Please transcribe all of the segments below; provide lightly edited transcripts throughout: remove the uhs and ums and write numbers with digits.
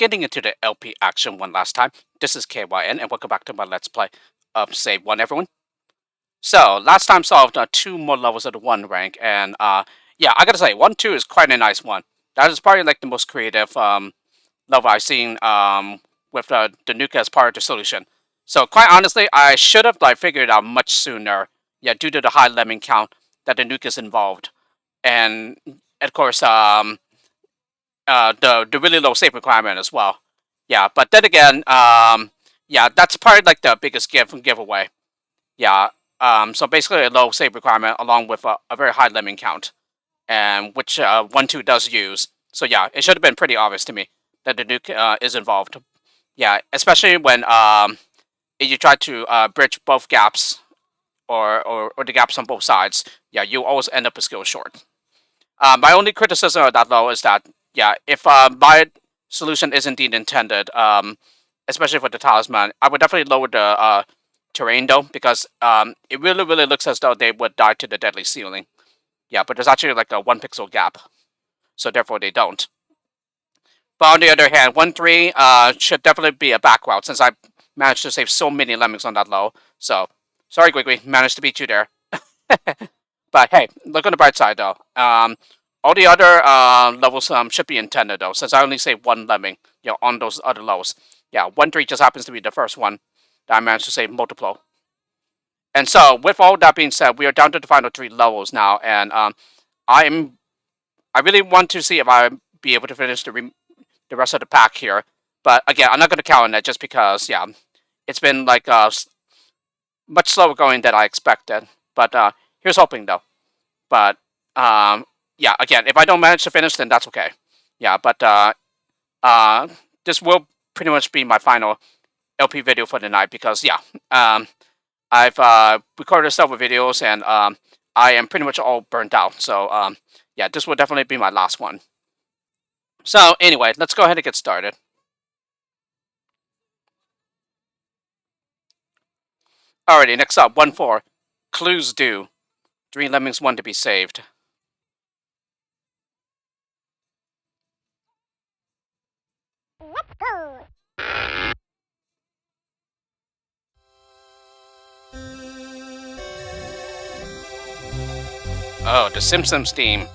getting into the LP action one last time. This is KYN, and welcome back to my Let's Play of Save 1, everyone. So, last time solved 2 more levels of the 1 rank, and yeah, I gotta say, 1-2 is quite a nice one. That is probably like the most creative level I've seen with the nuke as part of the solution. So, quite honestly, I should have figured it out much sooner, yeah, due to the high Lemming count that the nuke is involved. And, of course, the really low save requirement as well. Yeah, but then again, yeah, that's probably like the biggest giveaway. Yeah, so basically a low save requirement along with a very high lemming count, and which 1-2 does use. So yeah, it should have been pretty obvious to me that the nuke is involved. Yeah, especially when you try to bridge both gaps or the gaps on both sides. Yeah, you always end up a skill short. My only criticism of that though is that yeah, if my solution is indeed intended, especially for the talisman, I would definitely lower the terrain though, because it really looks as though they would die to the deadly ceiling. Yeah, but there's actually like a 1 pixel gap, so therefore they don't. But on the other hand, 1-3 should definitely be a back route since I managed to save so many lemmings on that low. So sorry, Gwigwi, managed to beat you there. But hey, look on the bright side though. All the other levels should be intended though, since I only saved 1 lemming, on those other lows. Yeah, 1-3 just happens to be the first one that I managed to save multiple. And so, with all that being said, we are down to the final 3 levels now, and I really want to see if I be able to finish the rest of the pack here. But again, I'm not going to count on it just because, yeah, it's been like much slower going than I expected. But here's hoping though. But yeah, again, if I don't manage to finish, then that's okay. Yeah, but this will pretty much be my final LP video for the night because, yeah, I've recorded several videos and I am pretty much all burnt out. So, yeah, this will definitely be my last one. So, anyway, let's go ahead and get started. Alrighty, next up, 1-4. Clues due. 3 lemmings, 1 to be saved. Let's go! Oh, the Simpsons theme.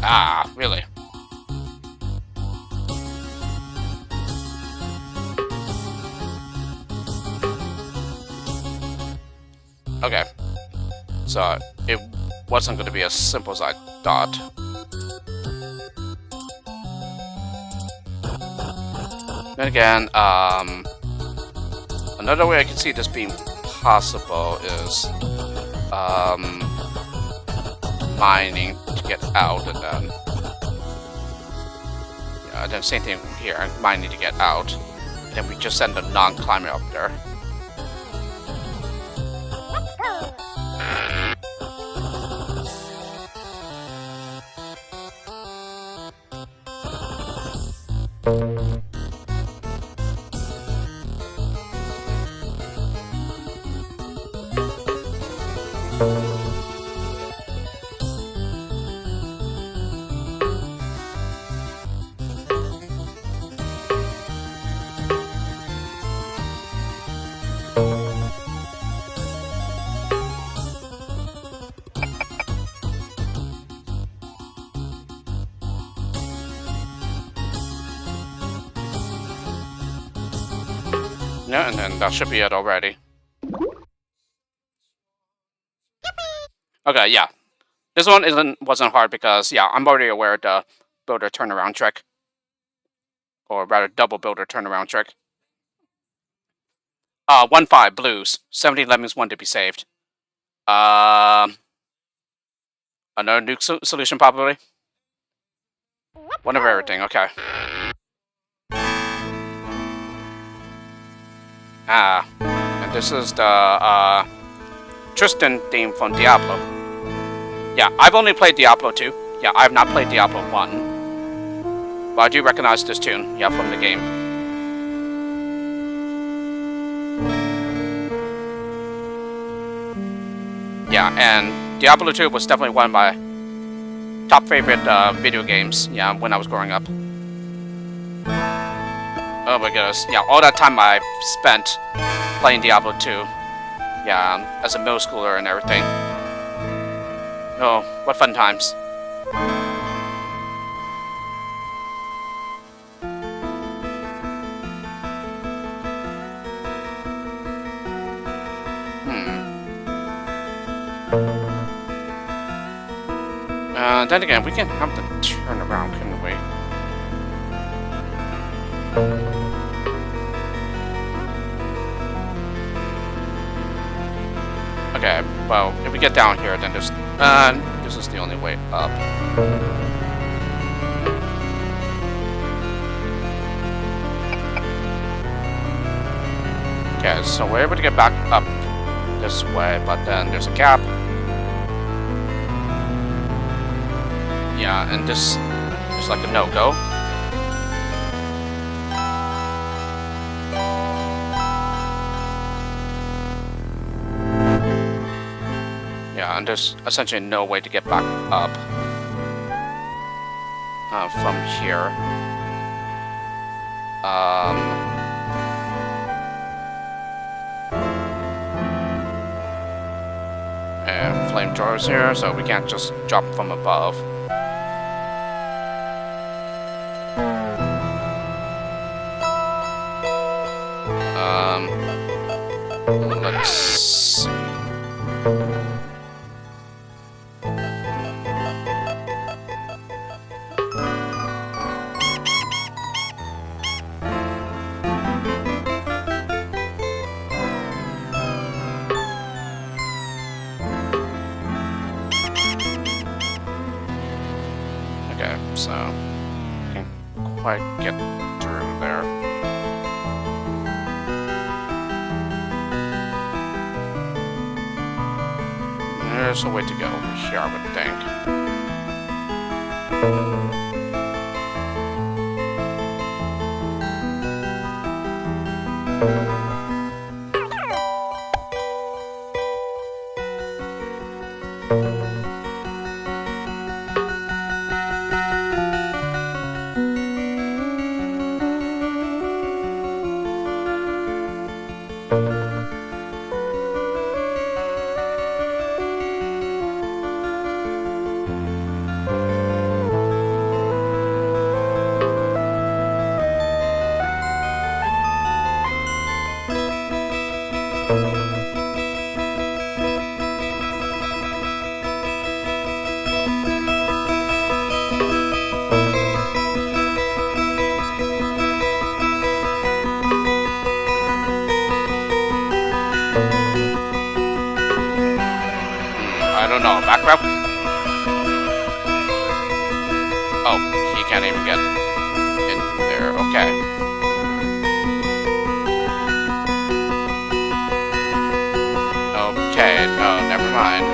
Ah, really? Okay. So, it wasn't going to be as simple as I thought. Then again, another way I can see this being possible is mining to get out, and then yeah, then same thing here, mining to get out, and then we just send a non-climber up there. Yeah, and then that should be it already. Okay, yeah. This one wasn't hard because, yeah, I'm already aware of the builder turnaround trick. Or rather, double builder turnaround trick. 1-5, blues. 70 lemmings, 1 to be saved. Another nuke solution, probably. One of everything, okay. And this is the, Tristan theme from Diablo. Yeah, I've only played Diablo 2. Yeah, I have not played Diablo 1. But I do recognize this tune, yeah, from the game. Yeah, and Diablo 2 was definitely one of my top favorite video games, yeah, when I was growing up. Oh my goodness, yeah, all that time I've spent playing Diablo 2. Yeah, as a middle schooler and everything. Oh, what fun times. Then again, we can have the turn around, couldn't we? Okay, well, if we get down here, then there's, this is the only way up. Okay, so we're able to get back up this way, but then there's a gap. Yeah, and this is like a no-go. Yeah, and there's essentially no way to get back up from here. And flamethrowers here, so we can't just drop from above. Let's see. Okay, so can't quite get through there. There's a way to go over here, I would think. I don't know, back row? Oh, he can't even get in there, okay. Okay, no, never mind.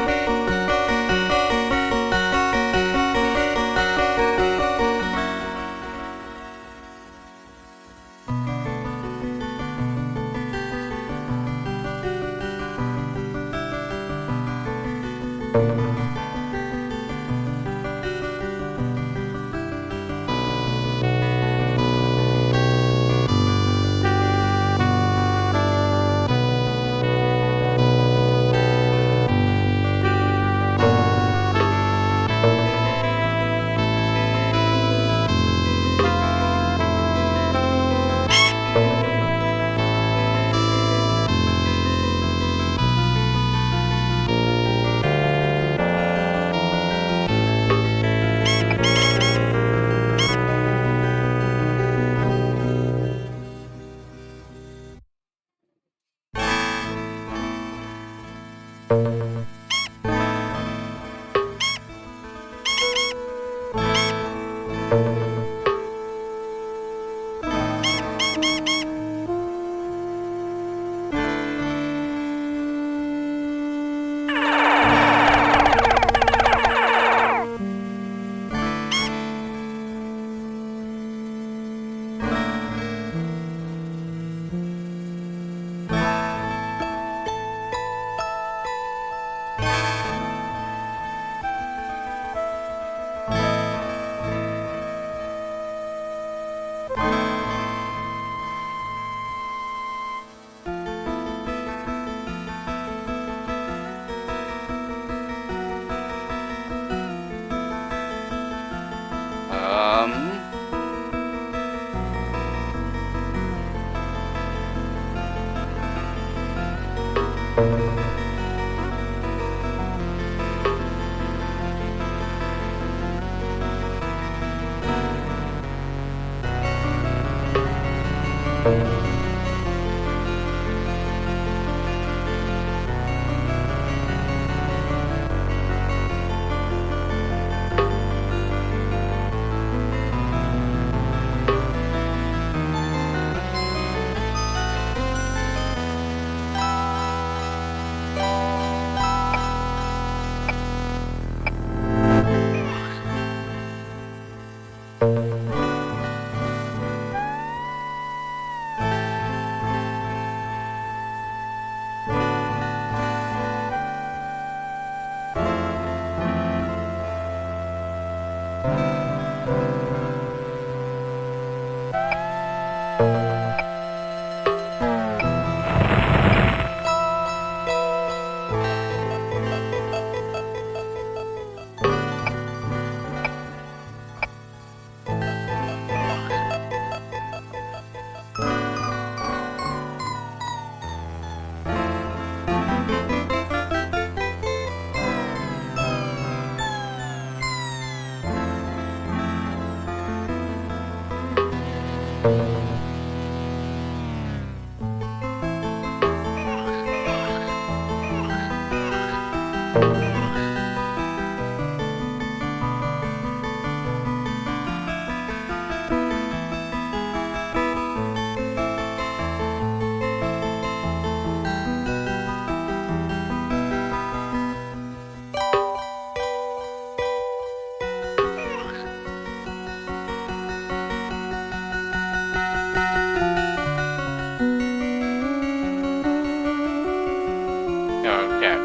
Okay.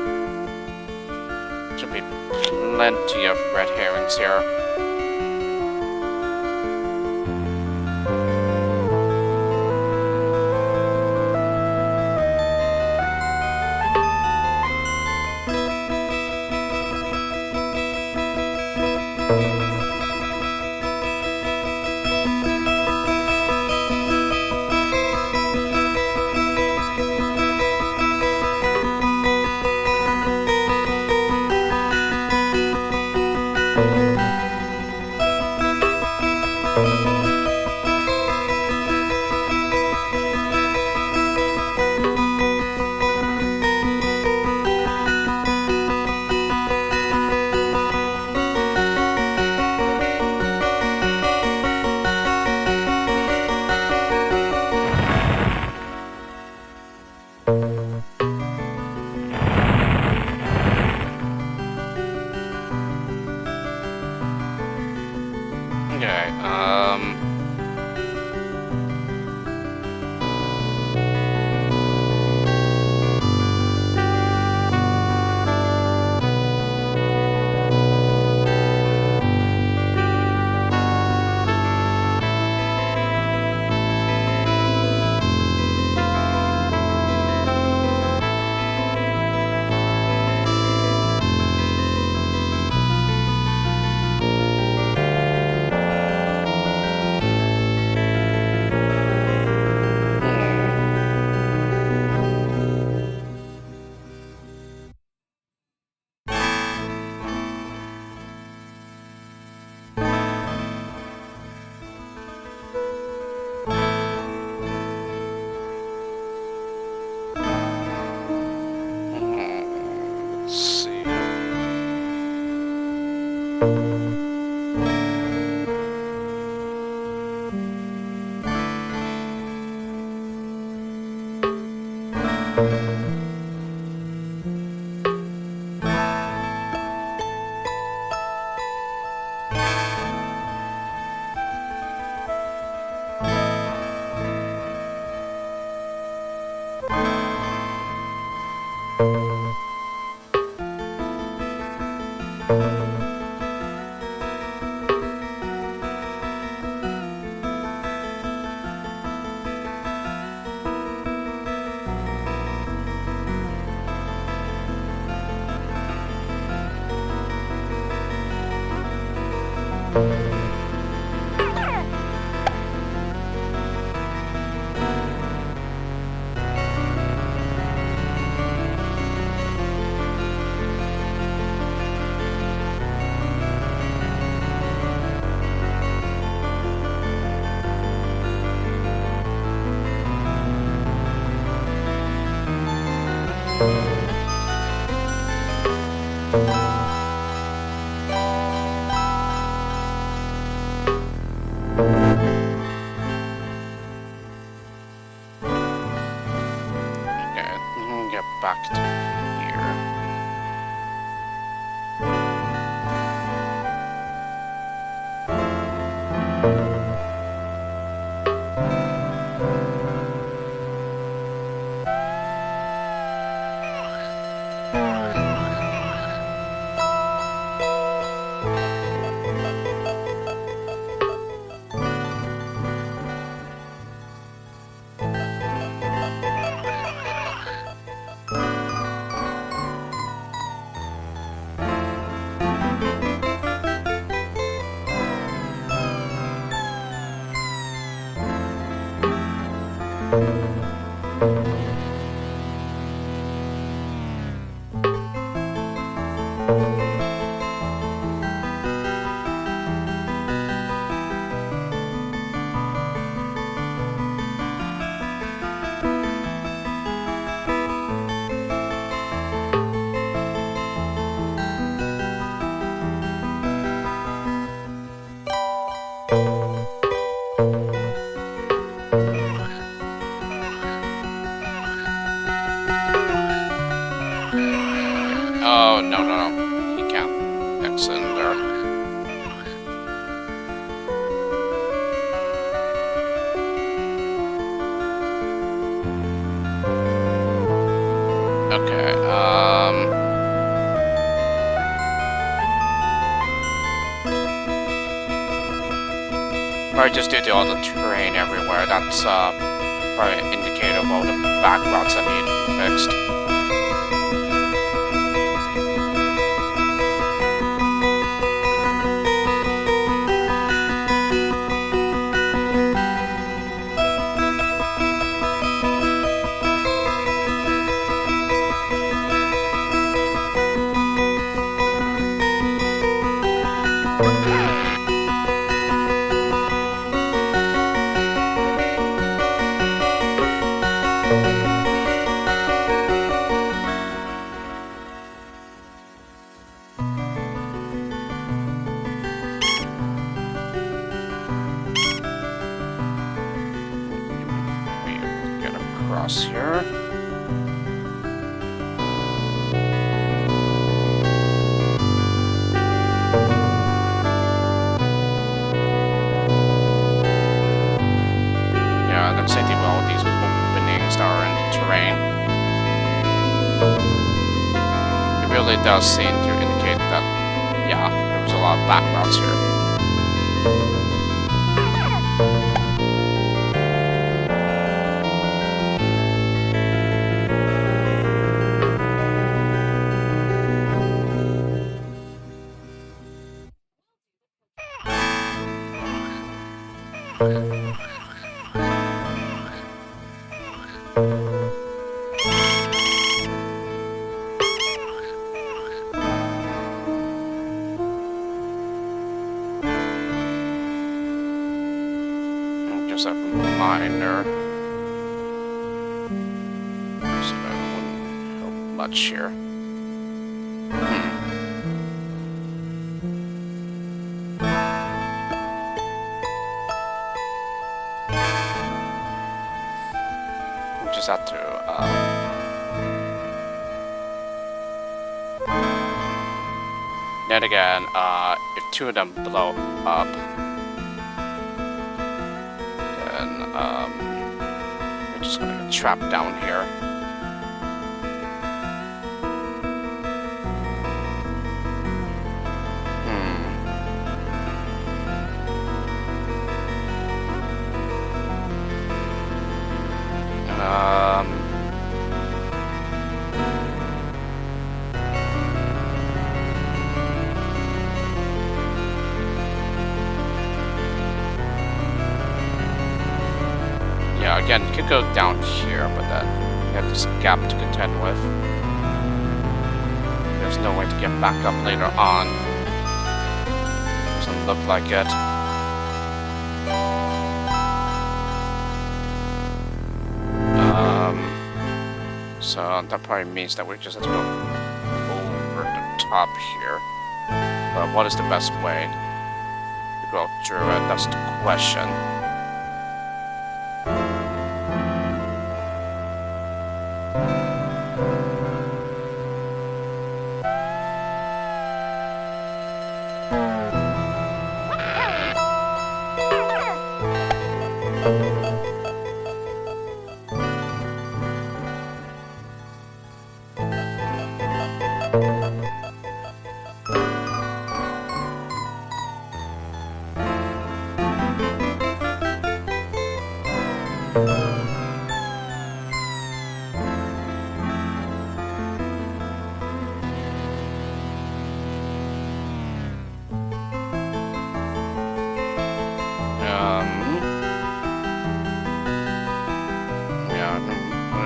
Should be plenty of red herrings here. Get back to here. Oh, no. He can't exit in there. Okay, probably just due to all the terrain everywhere, that's, probably an indicator of all the back routes that need to be fixed. Get across here. Yeah, that's safety with all these openings that are in the terrain. It really does seem to indicate that, yeah, there was a lot of back routes here. Just a reminder. So that wouldn't help much here. We just have to, then again, if two of them blow up, we're just gonna get trapped down here. again, you could go down here, but then you have this gap to contend with. There's no way to get back up later on. Doesn't look like it. So that probably means that we just have to go over the top here. But what is the best way to go through it? That's the question.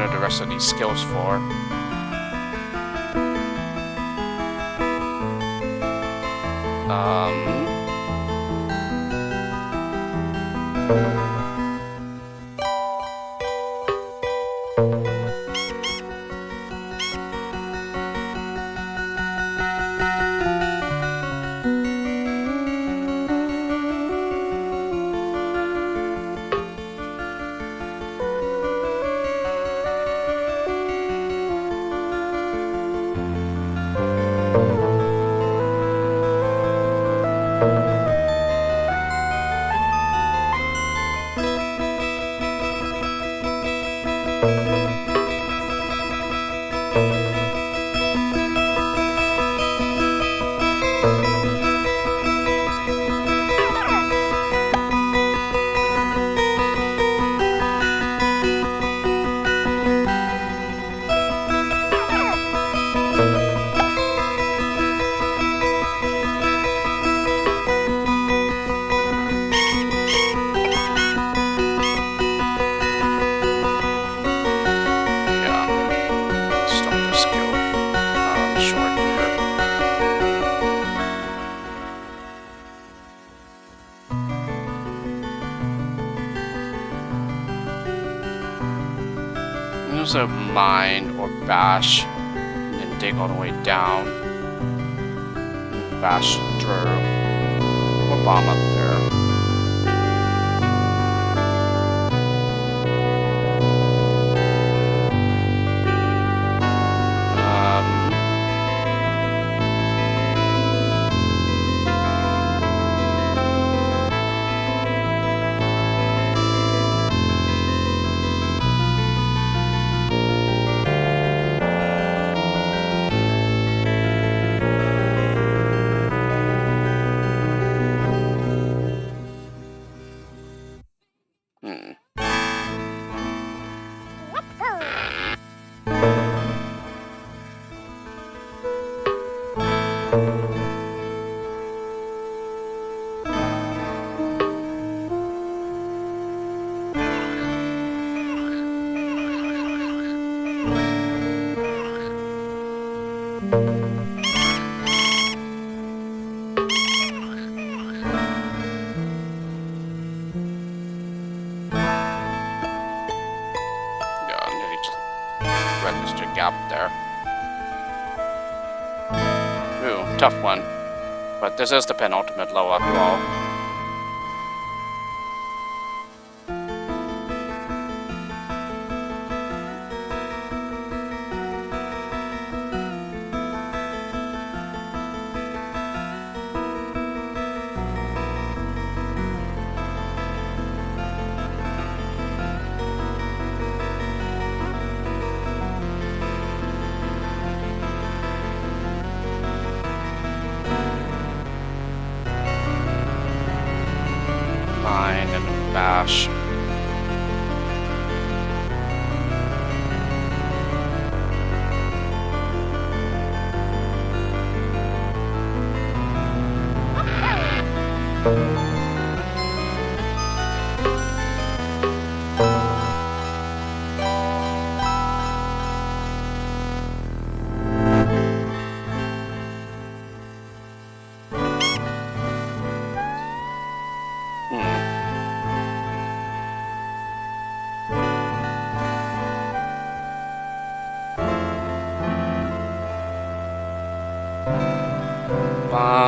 The rest of these skills for. Use a mine or bash and dig all the way down. Bash through. Or bomb up there. Gap there. Ooh, tough one. But this is the penultimate low after all.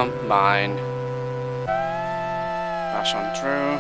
Don't mind. Bash on through.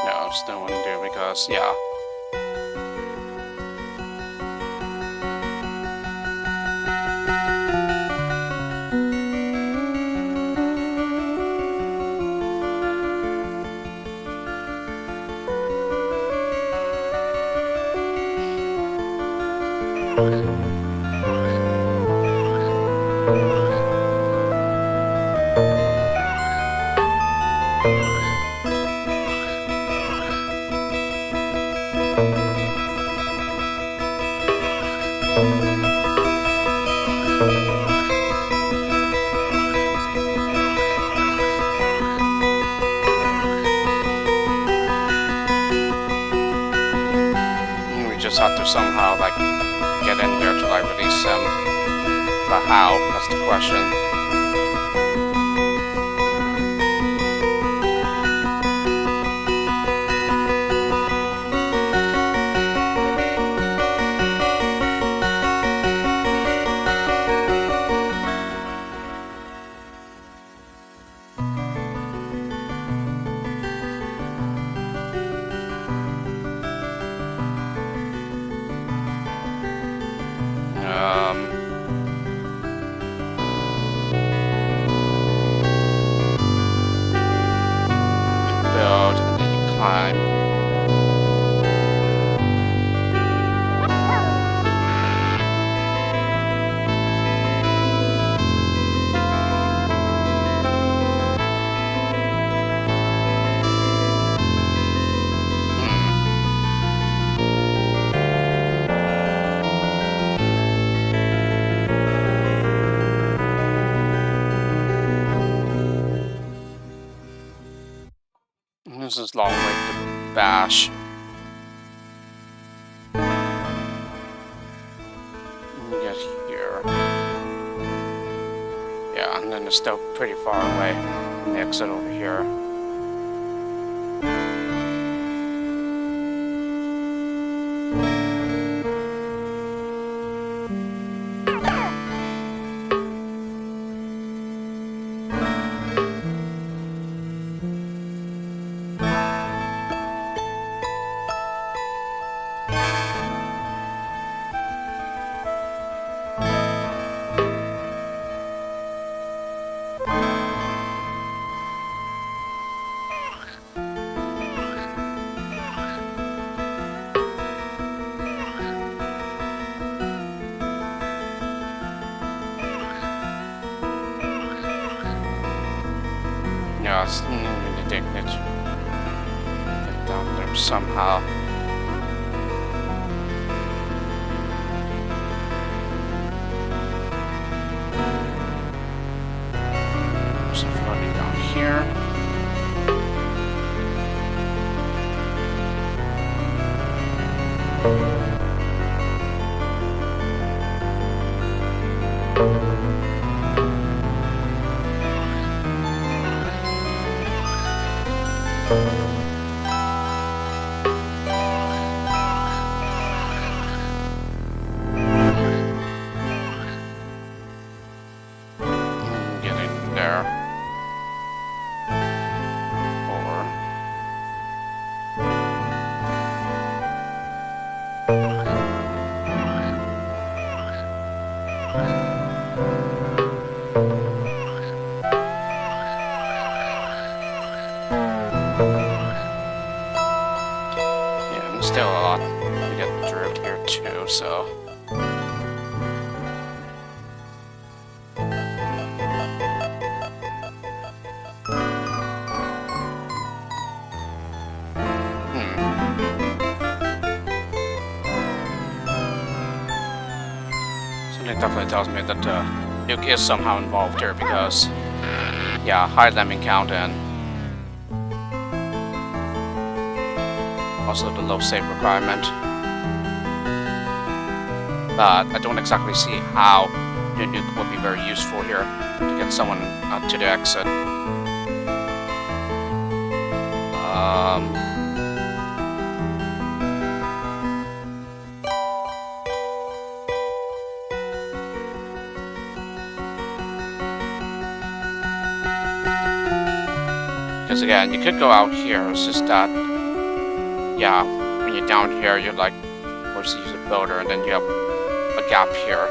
No, still wouldn't do because, yeah. We just have to somehow, like, get in there to, like, release him. But how? That's the question. Build, and then you climb. This is long way to bash. Get here. Yeah, and then it's still pretty far away. And the exit over here. Yeah, it's really dignity. Get down there somehow. Some flooding down here. Getting there. Or yeah, and still a lot to get through here too, so definitely tells me that nuke is somehow involved here because, yeah, high lemming count and also the low save requirement. But I don't exactly see how the nuke would be very useful here to get someone to the exit. Because again, you could go out here, it's just that, yeah, when you're down here, you're like, forced to use a builder, and then you have a gap here.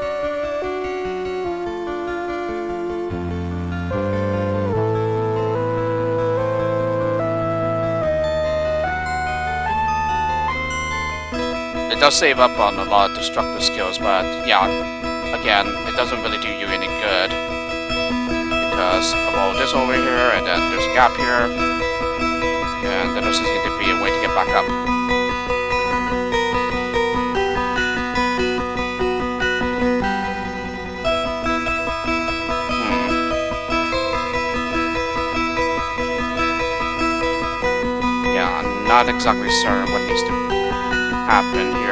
It does save up on a lot of destructive skills, but yeah, again, it doesn't really do you any good. Because of all this over here, and then there's a gap here, and there doesn't seem to be a way to get back up. Yeah, I'm not exactly certain what needs to happen here.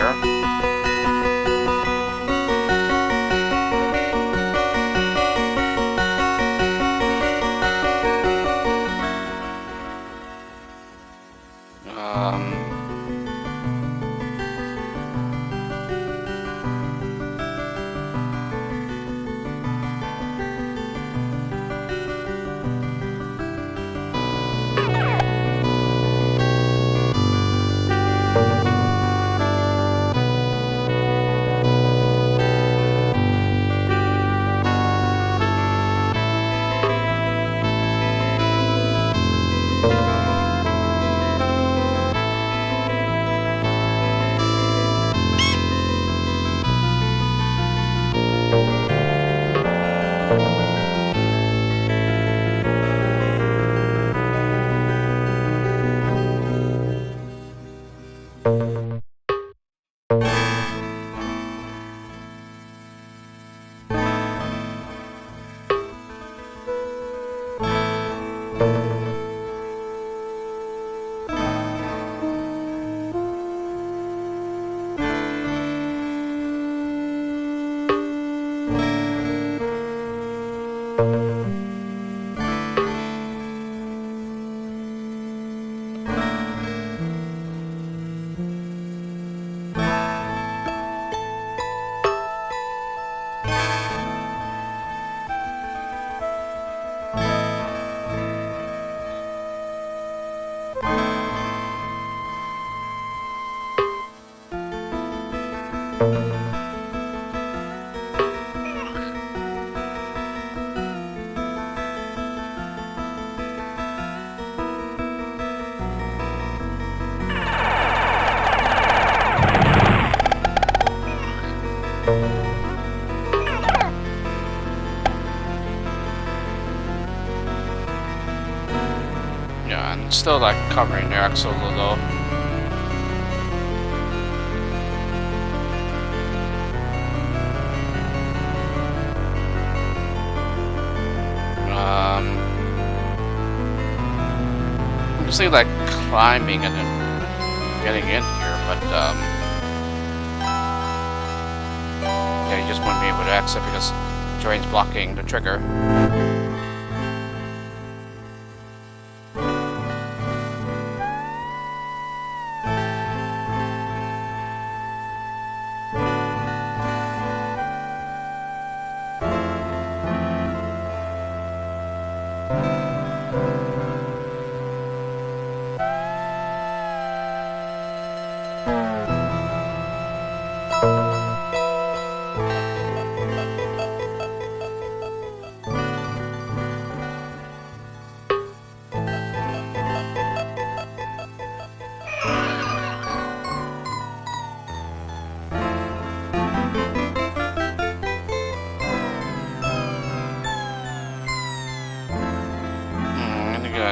Yeah, and still like covering the axle a little. I'm just like climbing and then getting in here, but yeah, you just wouldn't be able to exit because the terrain's blocking the trigger.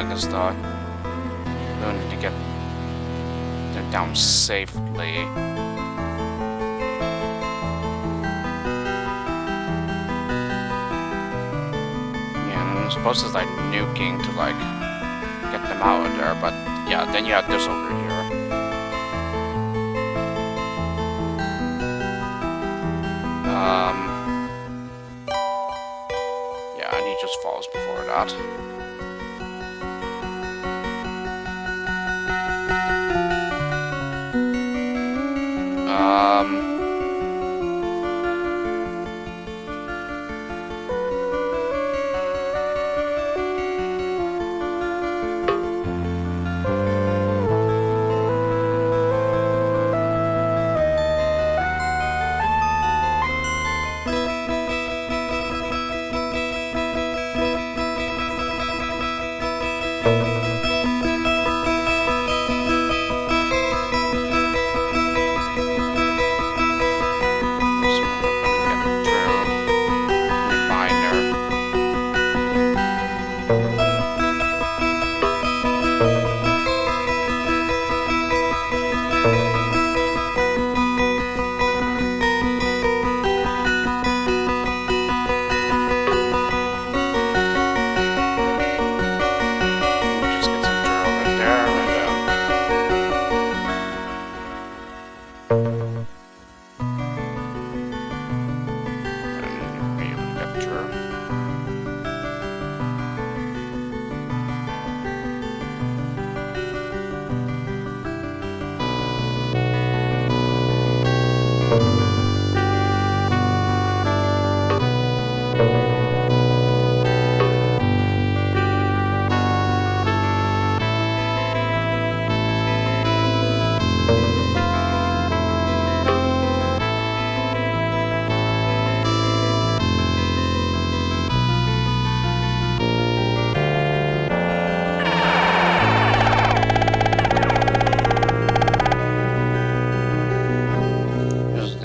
This dog. We need to get them down safely. suppose it's like nuking to like get them out of there, but yeah, then you have this over here. Yeah, and he just falls before that.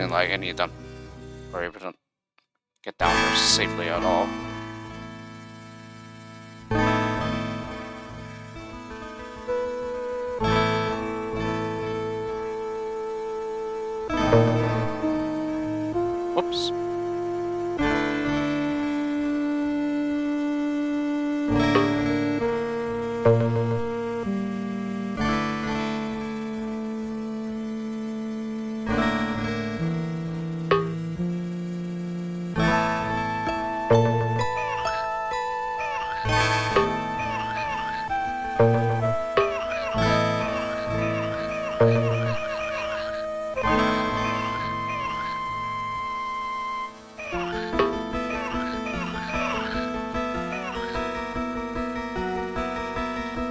Like any of them are able to get down there safely at all. Whoops.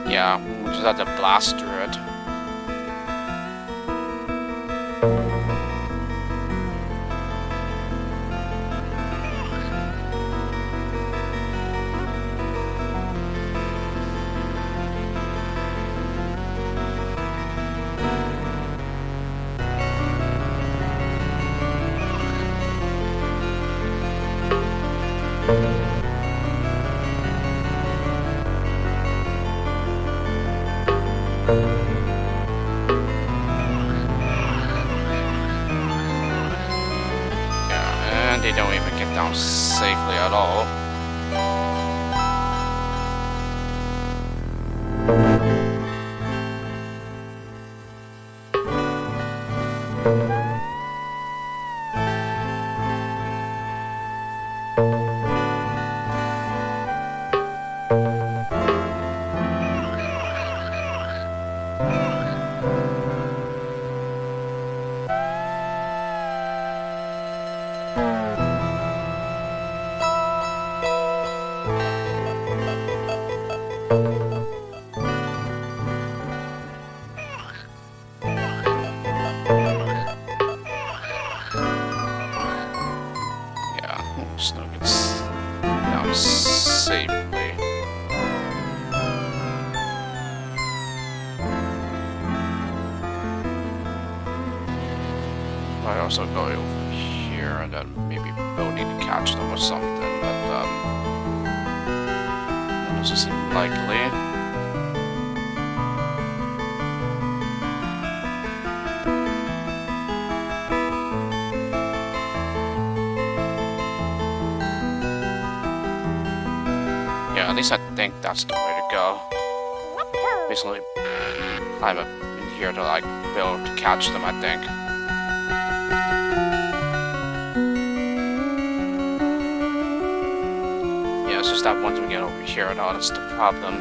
Yeah, we just have to blast through it. They don't even get down safely at all. Snow gets down safely. I also go over here and then maybe we'll need to catch them or something, but that doesn't seem likely. At think that's the way to go. Let's go. Basically, climb up in here to like be able to catch them, I think. Yeah, it's just that once we get over here, that's the problem.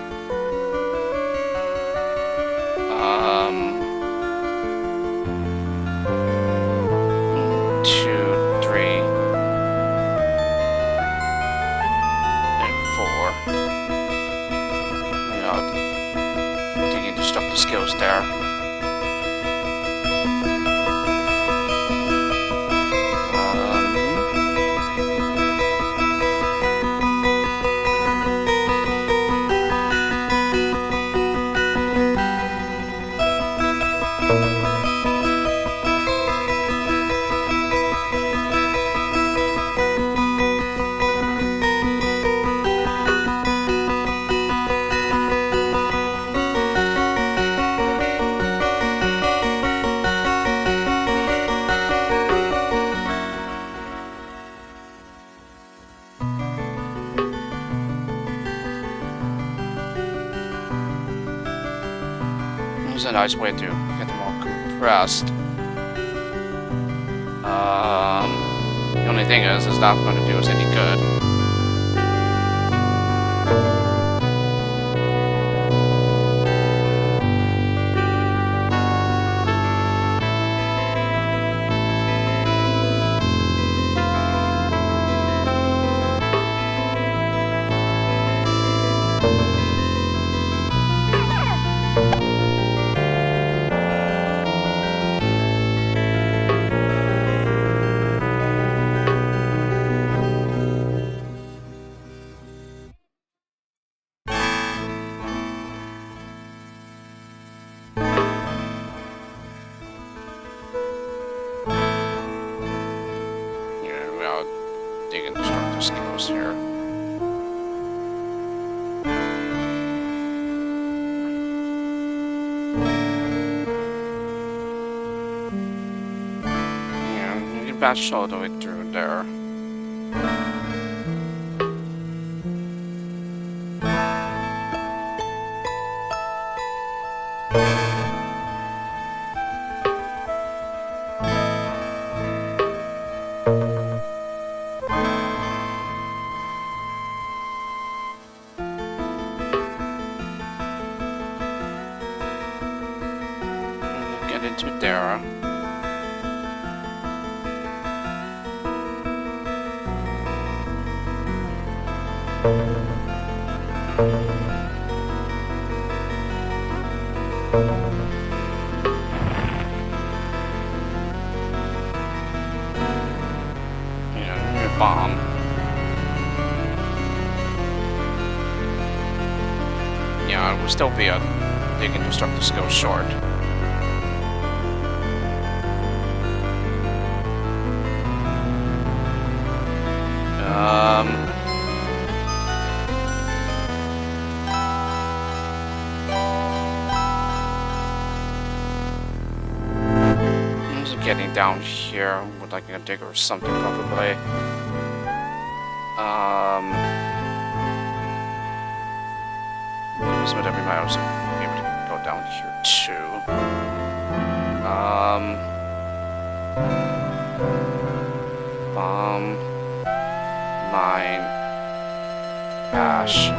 2, 3, and 4. Taking destructive skills there. It's a nice way to get them all compressed. The only thing is not going to do us any good. Digging destructive skills here. Yeah, we can bash all the way through there. Into there. Yeah, bomb. Yeah, it would still be a digging destructive skill short. Getting down here with like a digger or something probably. So that we might also be able to go down here too. Bomb, mine, ash.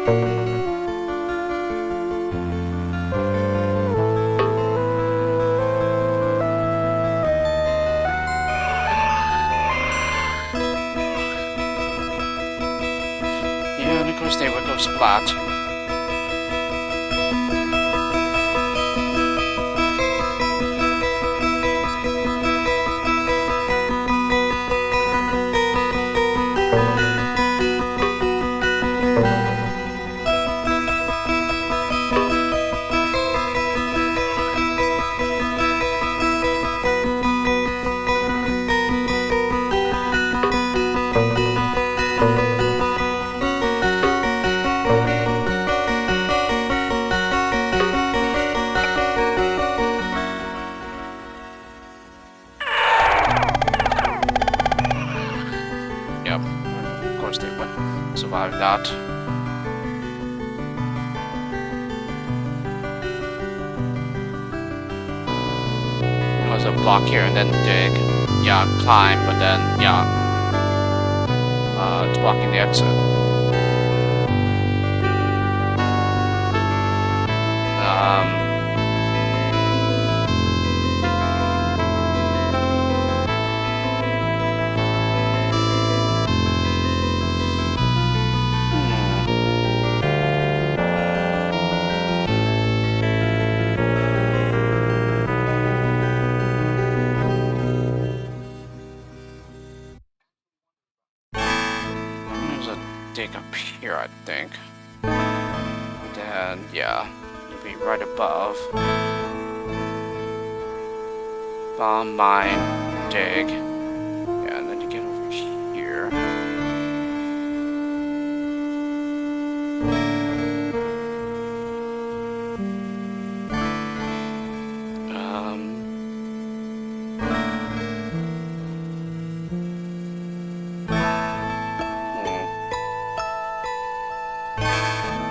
Yeah, and of course they would go splat. Yep, of course they would survive that. Also block here and then dig. Yeah, climb, but then, yeah. It's blocking the exit. There's a dig up here, I think. And then, yeah, it'll be right above. Bomb, mine, dig. Yeah, and then you get over here.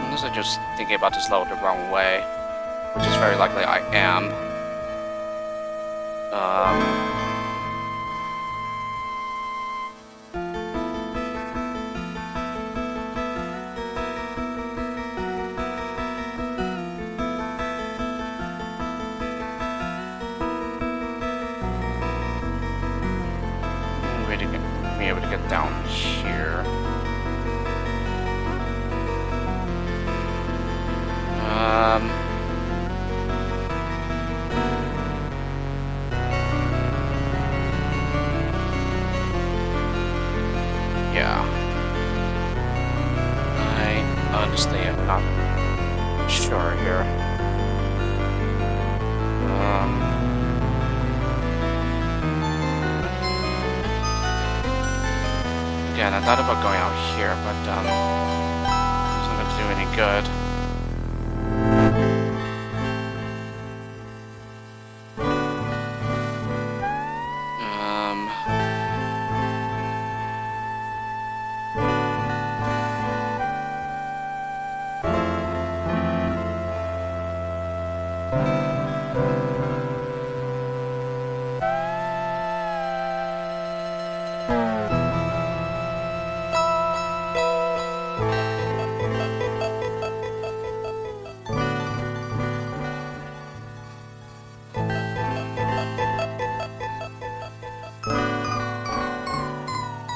Unless I'm just thinking about this level the wrong way, which is very likely I am. Be able to get down here. Yeah. I honestly am not sure here. Again, I thought about going out here, but it's not going to do any good.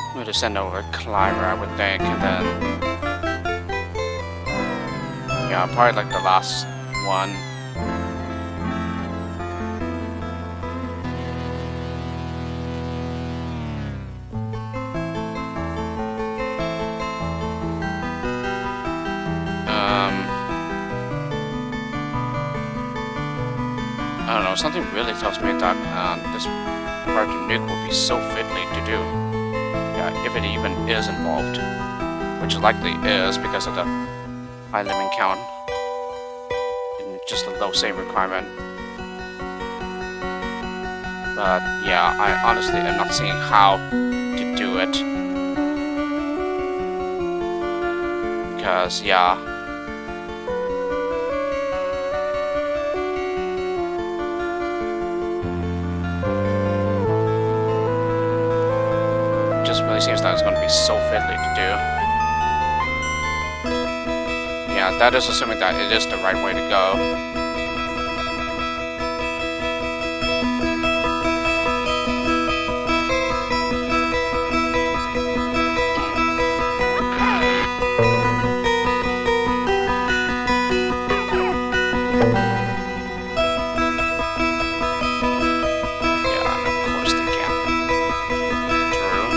I'm going to send over a climber, I would think, and then... yeah, probably like the last one. I don't know, something really tells me that this part of the nuke will be so fiddly to do. Yeah, if it even is involved. Which likely is because of the high Lemming count. And just a low save requirement. But yeah, I honestly am not seeing how to do it. Because, yeah. Just really seems like it's going to be so fiddly to do. Yeah, that is assuming that it is the right way to go. Yeah, and of course they can. True.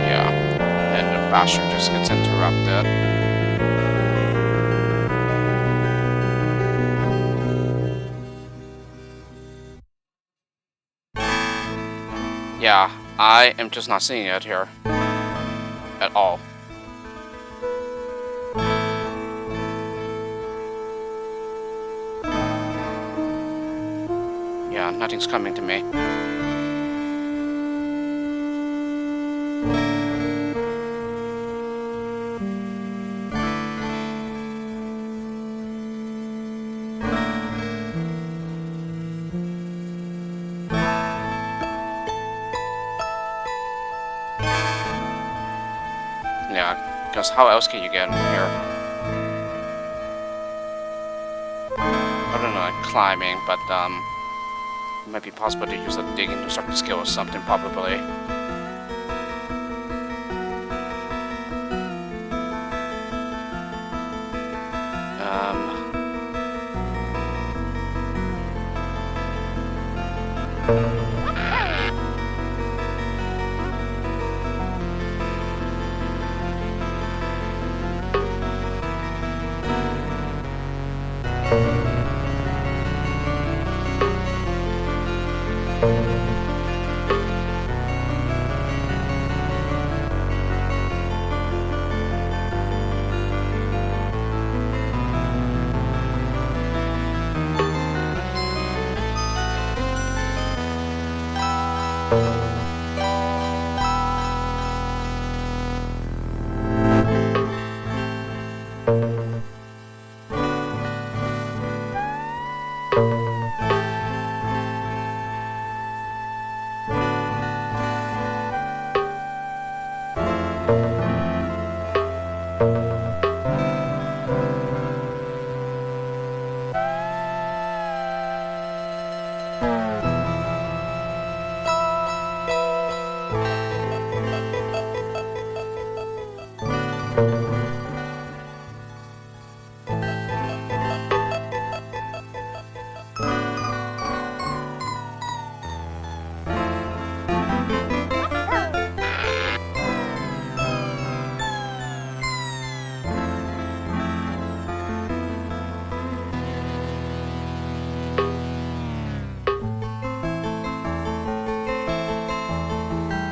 Yeah, and the basher just gets interrupted. Yeah, I am just not seeing it here at all. Yeah, nothing's coming to me. Yeah, because how else can you get in here? I don't know, like climbing, but it might be possible to use a digging to start the skill or something, probably.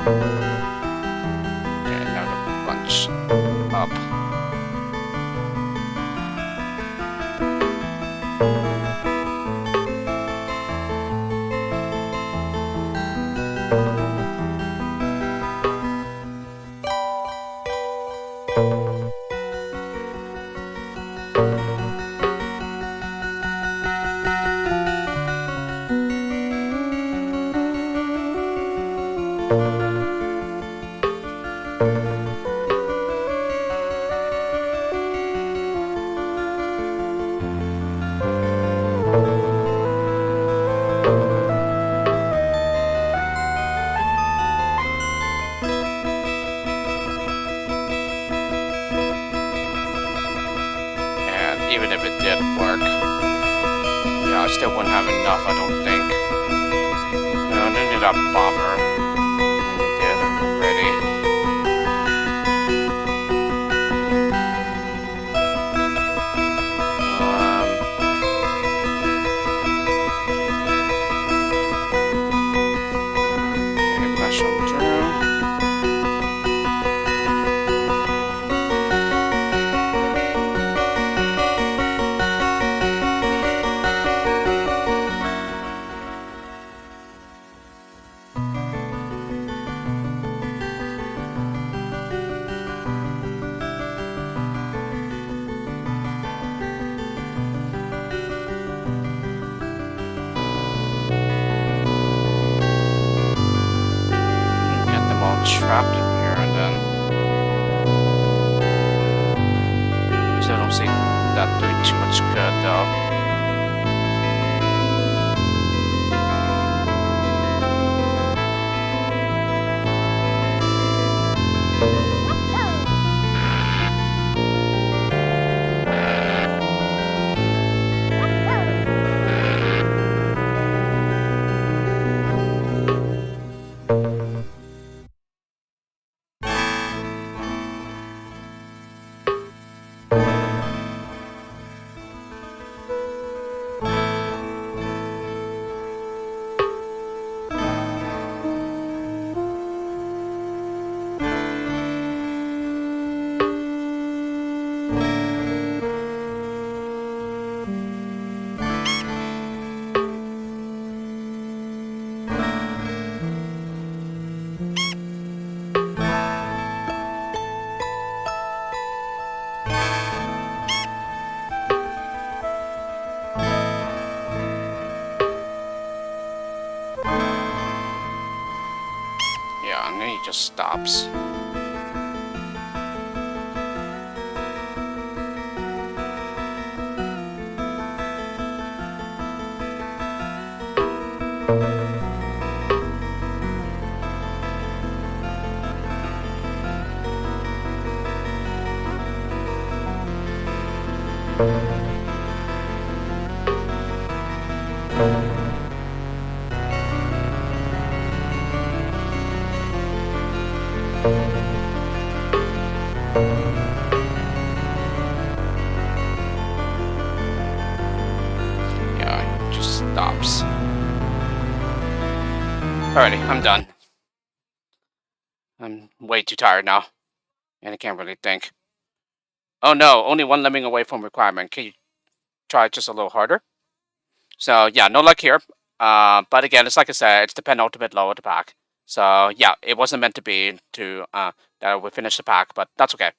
Okay, now the bunch up. And even if it did work, yeah, I still wouldn't have enough, I don't think. I don't need that bomber. I did already. Okay, flash on through. Get them all trapped in here, and then usually I don't see that doing too much good though. Yeah, and then he just stops. Yeah, he just stops. Alrighty, I'm done. I'm way too tired now, and I can't really think. Oh no, only one lemming away from requirement. Can you try just a little harder? So yeah, no luck here. But again, it's like I said, it's the penultimate low of the pack. So yeah, it wasn't meant to be to that we finish the pack, but that's okay.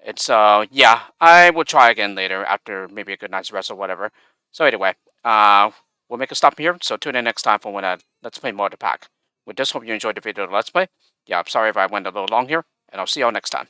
It's yeah, I will try again later after maybe a good night's rest or whatever. So anyway, we'll make a stop here. So tune in next time for when let's play more of the pack. With this, hope you enjoyed the video of the let's play. Yeah, I'm sorry if I went a little long here, and I'll see y'all next time.